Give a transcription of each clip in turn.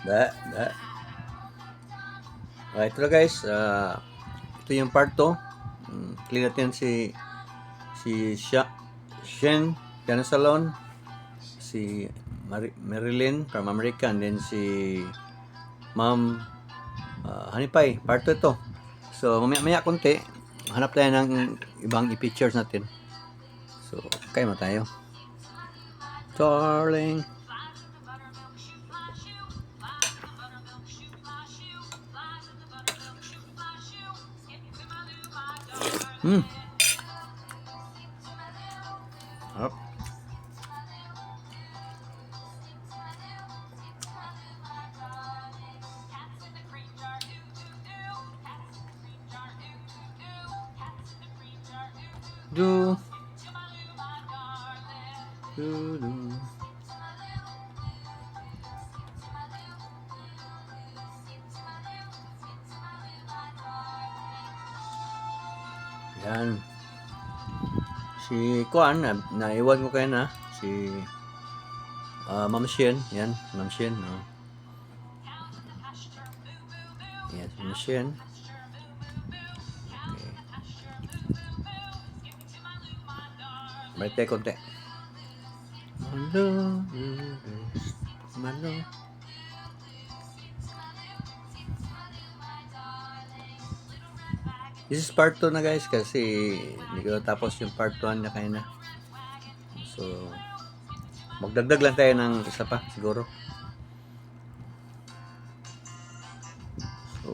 Da. Ito na guys, ito yung part 2. Clear natin si Shen Piano Salon, si Marilyn from America, and then si Ma'am Hanipay, part 2 ito. So mamaya konti, hanap tayo ng ibang i-pictures natin. So kaya mo tayo. Darling. Up. Do. Do. Yan. Si Kuan, naiwan ko kayo na. Si Ma'am Shen. Yan, Ma'am Shen. Yan, si Ma'am Shen. Okay. Balik tayo konti. Malo. This is part 2 na guys kasi hindi ko tapos yung part 1 na kayo na. So, magdagdag lang tayo ng isa pa siguro. So,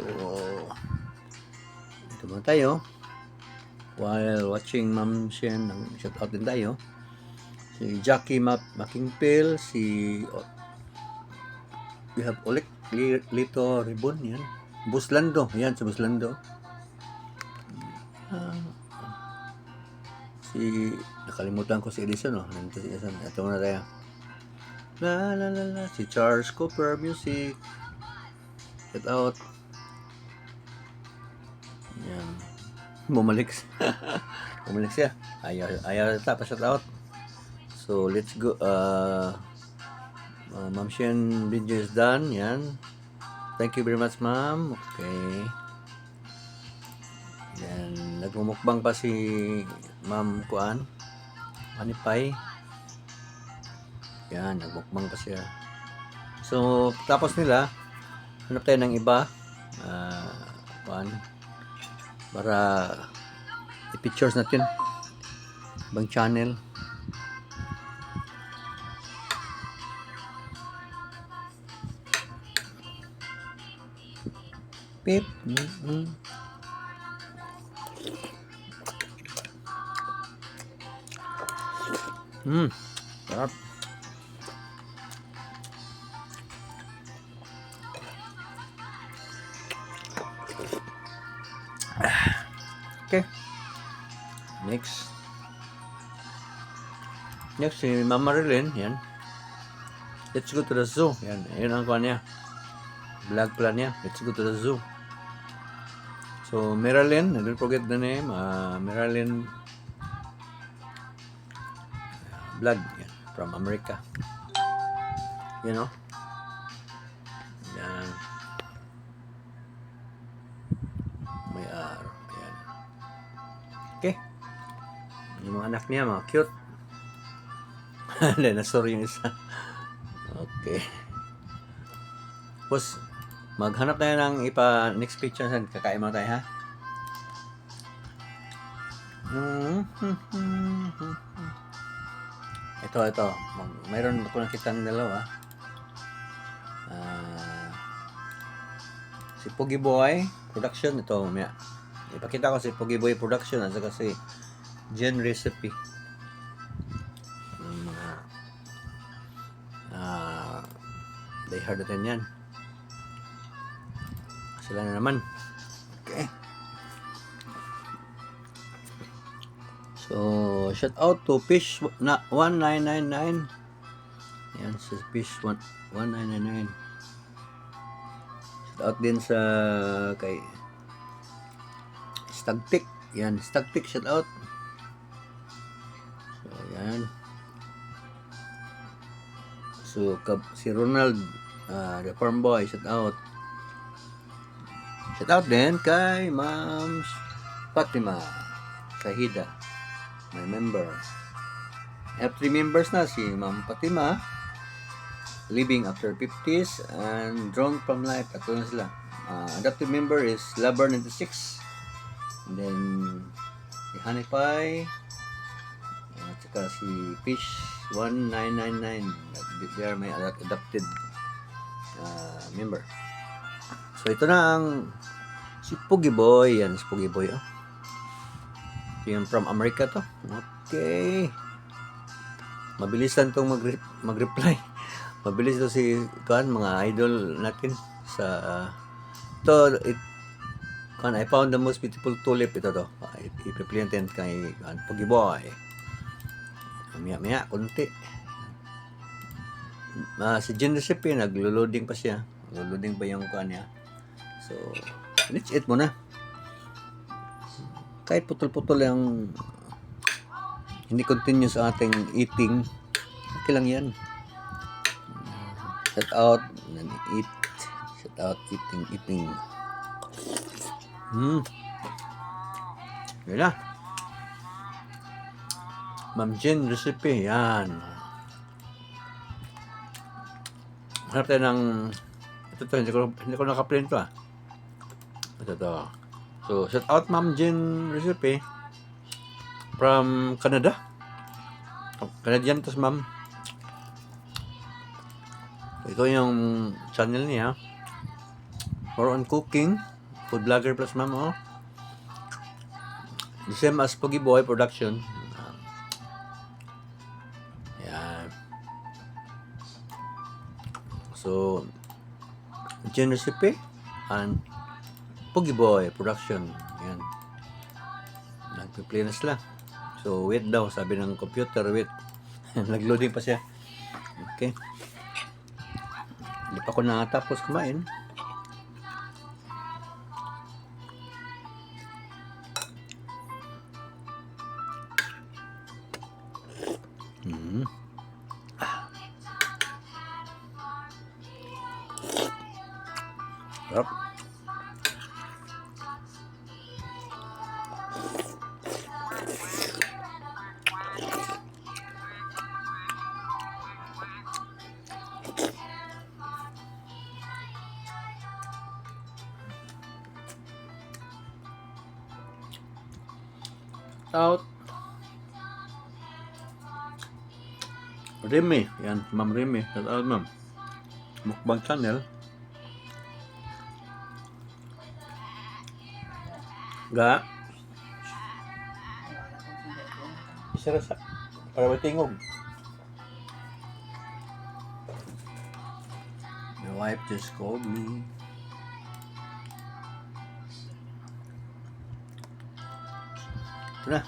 ito muna tayo. While watching Ma'am Shen, shout out din tayo. Si Jackie Makingpil, we have Olik Lito Ribon, yan. Buslando, yan si Buslando. Nakalimutan ko si Edison, Nandito si Edison. Ito muna tayo. La la la la. Si Charles Cooper Music. Shout out. Yan. Bumalik siya. Ayaw pa shout out. So let's go. Ma'am Shen video is done. Yan. Thank you very much, ma'am. Okay. Yan, nagmumukbang pa si Ma'am Kuan, Hanipay. Yan, nagmukbang pa siya. So, tapos nila, hanap tayo ng iba, Kuan, para i-pictures natin, ibang channel. Pip. Sarap. Okay. Next si Mama Marilyn, yan. Let's go to the zoo. Yan, yun ang kuha niya. Vlog plan niya. Let's go to the zoo. So, Marilyn, don't forget the name. Marilyn vlog, yan, from America. You know? Yan. May araw. Yan. Okay. Yung mga anak niya, mga cute. Dinosaur yung isa. Okay. Tapos, maghanap tayo ng next picture. Kakain mo tayo, ha? Ito. Mayroon ako nakita ng dalawa. Si Pogi Boy Production. Ito, mamaya. Ipakita ko si Pogi Boy Production at saka si Jen Recipe. They heard natin yan. Sila na naman. Okay. So, shout out to Fish 1999. Yan, si Fish 1999. Shout out din sa kay Stagtik. Yan, Stagtik, shout out. So, yan. So, si Ronald The Farm Boy, shout out. Shout out din kay Ma'am Fatima Shahida, my member. I have 3 members na, si Ma'am Fatima, living after 50s, and Drone from Life, tatlo na sila. Adopted member is Lover96, and then si Honey Pie, at saka si Fish1999. They are my adopted member. So ito na ang si Puggy Boy. Yan, si Puggy Boy. Oh. Yung from America to. Okay. Mabilis lang itong mag-reply. Mabilis to si mga idol natin sa I found the most beautiful tulip. Ito to. Ipi-play natin kay Puggy Boy. Maya konti. Si Jen Recipe, naglo-loading pa siya. Naglo-loading pa yung niya. So, let's eat muna. Kahit putol-putol yung hindi continuous ang ating eating, okay lang yan. Shout out and eat. Shout out, eating. Yan na. Ma'am Jen Recipe, yan. Hanap tayo ng ito, hindi ko naka-print to. Ito. So, shout out Ma'am Jen Recipe from Canada. Canadian to ma'am. Ito yung channel niya. More on cooking. Food vlogger plus ma'am. Oh. The same as Puggy Boy Production. Yan. So, Jen Recipe and Puggy Boy Production. Yan. Nagpi-play na sila. So, wait daw, sabi ng computer, wait. Nag-loading pa siya. Okay. Hindi pa ako nakatapos kumain. Sarap. Out. Remy, yan, Ma'am Remy. Shout out, Ma'am. Mukbang channel. Ga. Isa rasa. Para matingog. My wife just called me. Ito na.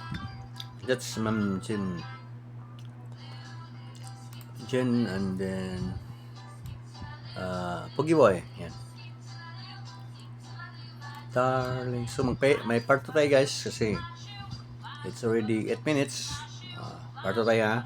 That's Ma'am Jen and then Puggy Boy. Yan. Darling. So may part 2 tayo guys kasi it's already 8 minutes. Part 2 tayo ha.